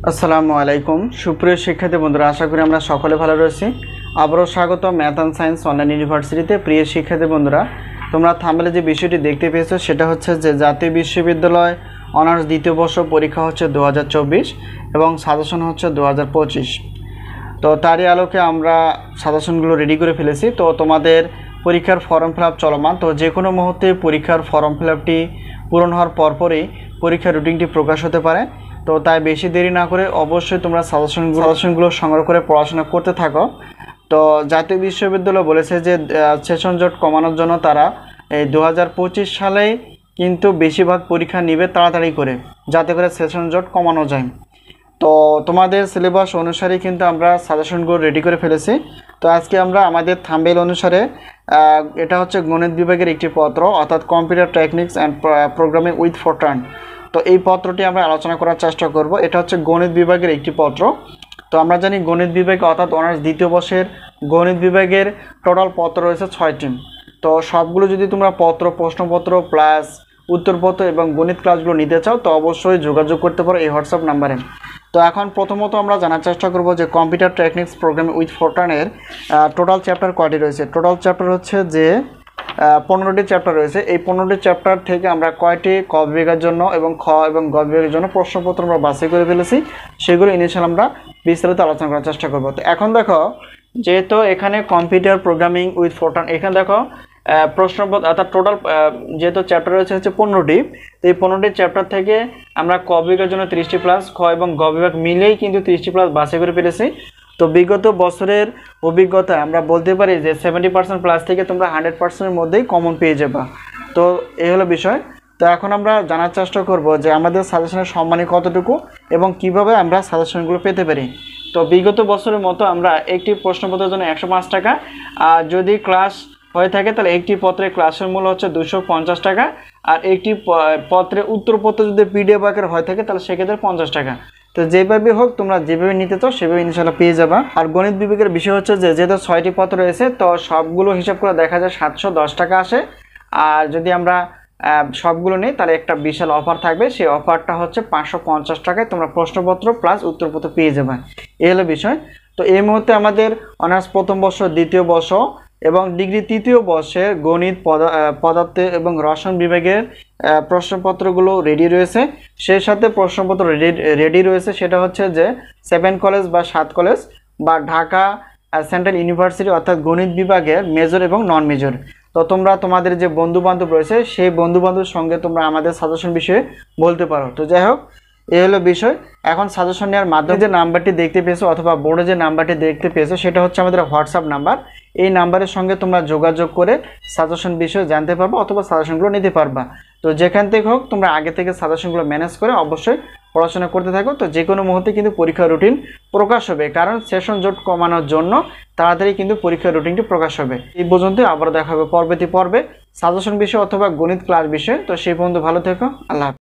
আসসালামু আলাইকুম সুপ্রিয় শিক্ষার্থী বন্ধুরা, আশা করি আমরা সকলে ভালো রয়েছি। আবারও স্বাগত ম্যাথ অ্যান্ড সায়েন্স অনলাইন ইউনিভার্সিটিতে। প্রিয় শিক্ষার্থী বন্ধুরা, তোমরা থাম্বনেলে যে বিষয়টি দেখতে পেয়েছো সেটা হচ্ছে যে জাতীয় বিশ্ববিদ্যালয় অনার্স দ্বিতীয় বর্ষ পরীক্ষা হচ্ছে 2024 এবং সাজেশন হচ্ছে 2025। তো তারই আলোকে আমরা সাজেশনগুলো রেডি করে ফেলেছি। তো তোমাদের পরীক্ষার ফর্ম ফিল আপ চলমান, তো যে কোনো মুহূর্তে পরীক্ষার ফর্ম ফিল আপটি পূরণ হওয়ার পরপরই পরীক্ষার রুটিনটি প্রকাশ হতে পারে। তো তাই বেশি দেরি না করে অবশ্যই তোমরা সাজেশনগুলো সংগ্রহ করে পড়াশোনা করতে থাকো। তো জাতীয় বিশ্ববিদ্যালয় বলেছে যে সেশন জট কমানোর জন্য তারা এই 2025 সালেই কিন্তু বেশিরভাগ পরীক্ষা নেবে তাড়াতাড়ি করে, যাতে করে সেশন জট কমানো যায়। তো তোমাদের সিলেবাস অনুসারে কিন্তু আমরা সাজেশনগুলো রেডি করে ফেলেছি। তো আজকে আমরা আমাদের থাম্বনেল অনুসারে এটা হচ্ছে গণিত বিভাগের একটি পত্র, অর্থাৎ computer techniques and programming with Fortran. তো এই পত্রটি আমরা আলোচনা করার চেষ্টা করব। এটা হচ্ছে গণিত বিভাগের একটি পত্র। তো আমরা জানি গণিত বিভাগে অর্থাৎ অনার্স দ্বিতীয় বর্ষের গণিত বিভাগের টোটাল পত্র রয়েছে 6টি। তো সবগুলো যদি তোমরা প্রশ্নপত্র প্লাস উত্তরপত্র এবং গণিত ক্লাসগুলো নিতে চাও তো অবশ্যই যোগাযোগ করতে পারো এই হোয়াটসঅ্যাপ নাম্বারে। তো এখন প্রথমত আমরা জানার চেষ্টা করব যে কম্পিউটার টেকনিক্স প্রোগ্রামিং উইথ ফরট্রানের টোটাল চ্যাপ্টার কয়টি রয়েছে। টোটাল চ্যাপ্টার হচ্ছে যে 15টি চ্যাপ্টার রয়েছে। এই 15টি চ্যাপ্টার থেকে আমরা কয়টি ক বিভাগের জন্য এবং খ এবং গ বিভাগের জন্য প্রশ্নপত্র আমরা বাছাই করে ফেলেছি, সেগুলো ইনিশিয়াল আমরা বিস্তারিত আলোচনা করার চেষ্টা করব। তো এখন দেখো, যেহেতু এখানে কম্পিউটার প্রোগ্রামিং উইথ ফরট্রান, এখানে দেখো প্রশ্নপত্র অর্থাৎ টোটাল যেহেতু চ্যাপ্টার রয়েছে হচ্ছে 15টি। তো এই 15টি চ্যাপ্টার থেকে আমরা ক বিভাগের জন্য 30টি প্লাস, খ এবং গ বিভাগ মিলেই কিন্তু 30টি প্লাস বাছাই করে ফেলেছি। তো বিগত বছরের অভিজ্ঞতা আমরা বলতে পারি যে 70% প্লাস থেকে তোমরা 100%-এর মধ্যেই কমন পেয়ে যাবা। তো এই হলো বিষয়। তো এখন আমরা জানার চেষ্টা করব যে আমাদের সাজেশনের সম্মানী কতটুকু এবং কিভাবে আমরা সাজেশনগুলো পেতে পারি। তো বিগত বছরের মতো আমরা একটি প্রশ্নপত্রের জন্য 105 টাকা, আর যদি ক্লাস হয়ে থাকে তাহলে একটি পত্রের ক্লাসের মূল্য হচ্ছে 250 টাকা, আর একটি পত্রের উত্তরপত্র যদি পিডিএফ আকারে হয়ে থাকে তাহলে সেক্ষেত্রে 50 টাকা। তো যেভাবে হোক তোমরা যেভাবে নিতে চাও সেভাবে ইনশাআল্লাহ পেয়ে যাবা। আর গণিত বিভাগের বিষয় হচ্ছে যে যেহেতু 6টি পত্র রয়েছে, তো সবগুলো হিসাব করে দেখা যায় 710 টাকা আসে। আর যদি আমরা সবগুলো নিই তাহলে একটা বিশাল অফার থাকবে, সেই অফারটা হচ্ছে 550 টাকায় তোমরা প্রশ্নপত্র প্লাস উত্তরপত্র পেয়ে যাবে। এই হলো বিষয়। তো এই মুহূর্তে আমাদের অনার্স প্রথম বর্ষ, দ্বিতীয় বর্ষ এবং ডিগ্রি তৃতীয় বর্ষের গণিত, পদার্থ এবং রসায়ন বিভাগের প্রশ্নপত্রগুলো রেডি রয়েছে। সেই সাথে প্রশ্নপত্র রেডি রয়েছে সেটা হচ্ছে যে 7 কলেজ বা 7 কলেজ বা ঢাকা সেন্ট্রাল ইউনিভার্সিটি অর্থাৎ গণিত বিভাগের মেজর এবং নন মেজর। তো তোমরা তোমাদের যে বন্ধুবান্ধব রয়েছে সেই বন্ধুবান্ধবের সঙ্গে তোমরা আমাদের সাজেশন বিষয়ে বলতে পারো। তো যাই হোক, এই হলো বিষয়। এখন সাজেশন নেওয়ার মাধ্যমে যে নাম্বারটি দেখতে পেয়েছো অথবা বোর্ডে যে নাম্বারটি দেখতে পেয়েছো সেটা হচ্ছে আমাদের হোয়াটসঅ্যাপ নাম্বার। এই নাম্বারের সঙ্গে তোমরা যোগাযোগ করে সাজেশন বিষয়ে জানতে পারবা অথবা সাজেশনগুলো নিতে পারবা। তো যেখান থেকে হোক তোমরা আগে থেকে সাজেশনগুলো ম্যানেজ করে অবশ্যই পড়াশোনা করতে থাকো। তো যে কোনো মুহূর্তে কিন্তু পরীক্ষার রুটিন প্রকাশ হবে, কারণ সেশন জট কমানোর জন্য তাড়াতাড়ি কিন্তু পরীক্ষার রুটিনটি প্রকাশ হবে। এই পর্যন্ত আবার দেখা হবে পরবর্তী পর্বে সাজেশন বিষয় অথবা গণিত ক্লাস বিষয়ে। তো সেই পর্যন্ত ভালো থেকো। আল্লাহ হাফেজ।